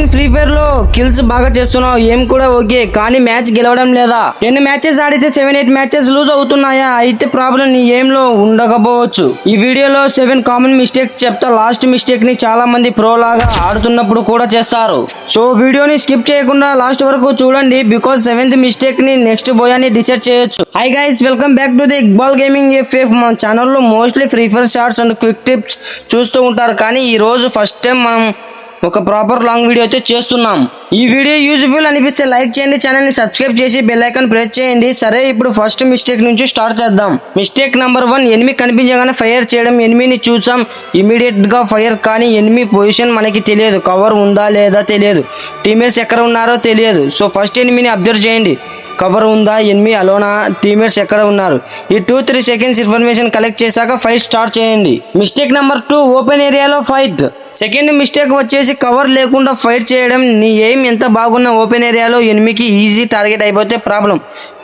In free fire లో kills బాగా చేస్తున్నావు, ఏం కూడా ఓకే, కానీ మ్యాచ్ గెలవడం లేదా? 10 మ్యాచెస్ ఆడితే 7-8 మ్యాచెస్ లూజ్ అవుతున్నాయా? అయితే ప్రాబ్లం నీ ఏం లో ఉండకపోవచ్చు. ఈ వీడియోలో 7 కామన్ మిస్టేక్స్ చెప్తా. లాస్ట్ మిస్టేక్ ని చాలా మంది ప్రో లాగా ఆడుతున్నప్పుడు కూడా చేస్తారు. సో వీడియోని స్కిప్ చేయకుండా లాస్ట్ వరకు చూడండి, బికాస్ 7th మిస్టేక్ ని నెక్స్ట్ బోయాని డిసైడ్ చేయొచ్చు. Hi guys, welcome back to the Iqbal gaming FF. మన ఛానల్లో mostly Free Fire shorts and quick tips చూస్తూ ఉంటారు, కానీ ఈ రోజు ఫస్ట్ టైం మనం ఒక ప్రాపర్ లాంగ్ వీడియో అయితే చేస్తున్నాం. ఈ వీడియో యూజ్ఫుల్ అనిపిస్తే లైక్ చేయండి, ఛానల్ ని సబ్స్క్రైబ్ చేసి బెల్ ఐకాన్ ప్రెస్ చేయండి. సరే, ఇప్పుడు ఫస్ట్ మిస్టేక్ నుంచి స్టార్ట్ చేద్దాం. మిస్టేక్ నెంబర్ 1, ఎనిమి కనిపించగానే ఫైర్ చేయడం. ఎనిమిని చూసాం, ఇమీడియట్ గా ఫైర్, కానీ ఎనిమి పొజిషన్ మనకి తెలియదు, కవర్ ఉందా లేదా తెలియదు, టీమేట్స్ ఎక్కడ ఉన్నారో తెలియదు. సో ఫస్ట్ ఎనిమిని అబ్జర్వ్ చేయండి, కవర్ ఉందా, ఎనిమి అలోనా, టీమేట్స్ ఎక్కడ ఉన్నారు. ఈ 2-3 సెకండ్స్ ఇన్ఫర్మేషన్ కలెక్ట్ చేశాక ఫైట్ స్టార్ట్ చేయండి. మిస్టేక్ నెంబర్ 2, ఓపెన్ ఏరియాలో ఫైట్. సెకండ్ మిస్టేక్ వచ్చేసి కవర్ లేకుండా ఫైట్ చేయడం. నీ ఎయిమ్ ఎంత బాగున్నా ఓపెన్ ఏరియాలో ఎనిమికి ఈజీ టార్గెట్ అయిపోతే problem.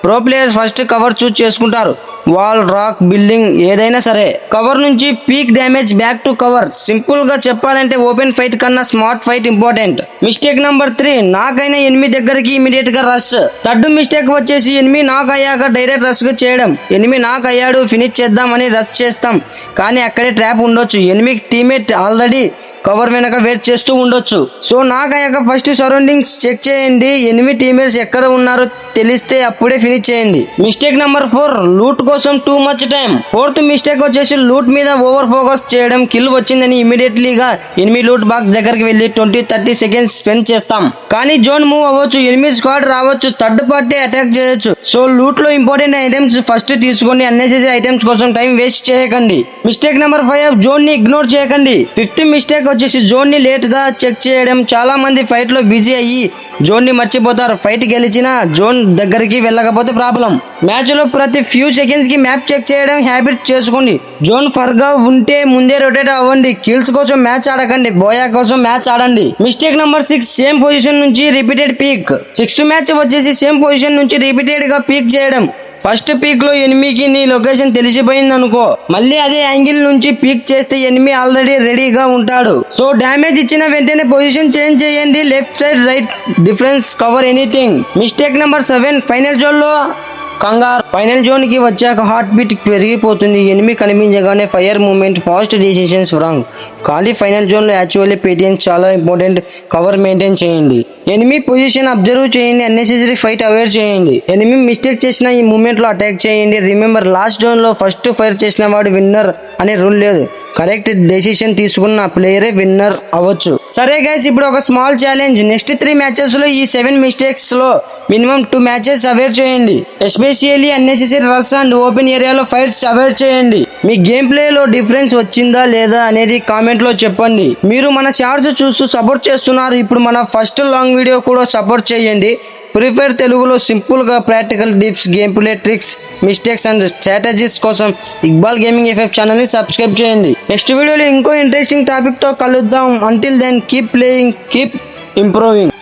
Pro players first cover choose చేసుకుంటారు, వాల్, రాక్, బిల్డింగ్ ఏదైనా సరే. కవర్ నుంచి peek damage, back to cover. Simple గా చెప్పాలంటే ఓపెన్ ఫైట్ కన్నా smart fight important. Mistake number 3, నాక్ అయిన ఎనిమి దగ్గరికి ఇమీడియట్ గా రష్. థర్డ్ మిస్టేక్ వచ్చేసి ఎనిమి నాక్ అయ్యాక డైరెక్ట్ రష్ చేయడం. ఎనిమి నాక్ అయ్యాడు, ఫినిష్ చేద్దామని రష్ చేస్తాం, కానీ అక్కడే ట్రాప్ ఉండొచ్చు. ఎనిమి టీమేట్ ఆల్రెడీ కవర్ వెనక వెయిట్ చేస్తూ ఉండొచ్చు. సో నాక్ అయ్యాక ఫస్ట్ సరౌండింగ్స్ చెక్ చేయండి, ఎనిమి టీమేట్స్ ఎక్కడ ఉన్నారో తెలిస్తే అప్పుడే ఫినిష్ చేయండి. మిస్టేక్ నెంబర్ 4, లూట్ కోసం too much time. Fourth mistake వచ్చేసి లూట్ మీద ఓవర్ ఫోకస్ చేయడం. కిల్ వచ్చిందని ఇమీడియట్లీగా ఎనిమి లూట్ బాక్స్ దగ్గరికి వెళ్ళి 20-30 సెకండ్స్ స్పెండ్ చేస్తాం, కానీ జోన్ మూవ్ అవ్వచ్చు, ఎనిమి స్క్వాడ్ రావచ్చు, థర్డ్ పార్టీ అటాక్ చేయొచ్చు. సో లూట్ లో ఇంపార్టెంట్ ఐటమ్స్ ఫస్ట్ తీసుకోండి, అన్నెసెసరీ ఐటమ్స్ కోసం టైం వేస్ట్ చేయకండి. మిస్టేక్ నెంబర్ 5, జోన్ ని ఇగ్నోర్ చేయకండి. ఫిఫ్త్ మిస్టేక్ వచ్చేసి జోన్ ని లేట్ గా చెక్ చేయడం. చాలా మంది ఫైట్ లో బిజీ అయ్యి జోన్ ని మర్చిపోతారు. ఫైట్ గెలిచినా జోన్ దగ్గరికి వెళ్ళకపోతే ప్రాబ్లం. మ్యాచ్ లో ప్రతి ఫ్యూ సెకండ్స్ కి మ్యాప్ చెక్ చేయడం హ్యాబిట్ చేసుకోండి. జోన్ ఫర్ గా ఉంటే ముందే రొటేట్ అవ్వండి. కిల్స్ కోసం మ్యాచ్ ఆడకండి, బోయా కోసం మ్యాచ్ ఆడండి. మిస్టేక్ నెంబర్ 6, సేమ్ పొజిషన్ నుంచి రిపీటెడ్ పీక్. 6th మ్యాచ్ వచ్చేసి సేమ్ పొజిషన్ నుంచి రిపీటెడ్ గా పీక్ చేయడం. ఫస్ట్ పీక్ లో ఎనిమికి నీ లొకేషన్ తెలిసిపోయింది అనుకో, మళ్ళీ అదే యాంగిల్ నుంచి పీక్ చేస్తే ఎనిమి ఆల్రెడీ రెడీగా ఉంటాడు. సో డ్యామేజ్ ఇచ్చిన వెంటనే పొజిషన్ చేంజ్ చేయండి, left side right difference cover anything. Mistake number 7, final zone లో కంగారు. ఫైనల్ జోన్ కి వచ్చాక హార్ట్ బీట్ పెరిగిపోతుంది, ఎనిమి కనిపించగానే fire moment, fast decisions wrong. కానీ ఫైనల్ జోన్ లో యాక్చువల్లీ పేటిఎన్స్ చాలా ఇంపార్టెంట్. కవర్ మెయింటైన్ చేయండి, ఎనిమి పొజిషన్ అబ్జర్వ్ చేయండి, అన్నెసెసరీ ఫైట్ అవాయిడ్ చేయండి. ఎనిమి మిస్టేక్ చేసిన ఈ మూమెంట్ లో అటాక్ చేయండి. రిమెంబర్, లాస్ట్ జోన్ లో ఫస్ట్ ఫైర్ చేసిన వాడు విన్నర్ అనే రూల్ లేదు, కరెక్ట్ డెసిషన్ తీసుకున్న ప్లేయరే విన్నర్ అవ్వచ్చు. సరే గైస్, ఇప్పుడు ఒక స్మాల్ ఛాలెంజ్. నెక్స్ట్ 3 మ్యాచెస్ లో ఈ 7 మిస్టేక్స్ లో మినిమం 2 మ్యాచెస్ అవాయిడ్ చేయండి. Especially unnecessary rush and open ఏరియాలో ఫైట్స్ అవాయిడ్ చేయండి. మీ గేమ్ ప్లే లో డిఫరెన్స్ వచ్చిందా లేదా అనేది కామెంట్ లో చెప్పండి. మీరు మన షార్ట్స్ చూస్తూ సపోర్ట్ చేస్తున్నారు, ఇప్పుడు మన ఫస్ట్ లాంగ్ వీడియో కూడా సపోర్ట్ చేయండి. ఫ్రీ ఫైర్ తెలుగులో సింపుల్ గా practical tips, game play tricks, mistakes and strategies కోసం ఇక్బాల్ గేమింగ్ ఎఫ్ఎఫ్ ఛానల్ ని సబ్స్క్రైబ్ చేయండి. నెక్స్ట్ వీడియోలో ఇంకో ఇంట్రెస్టింగ్ టాపిక్ తో కలుద్దాం. Until then keep playing, keep improving.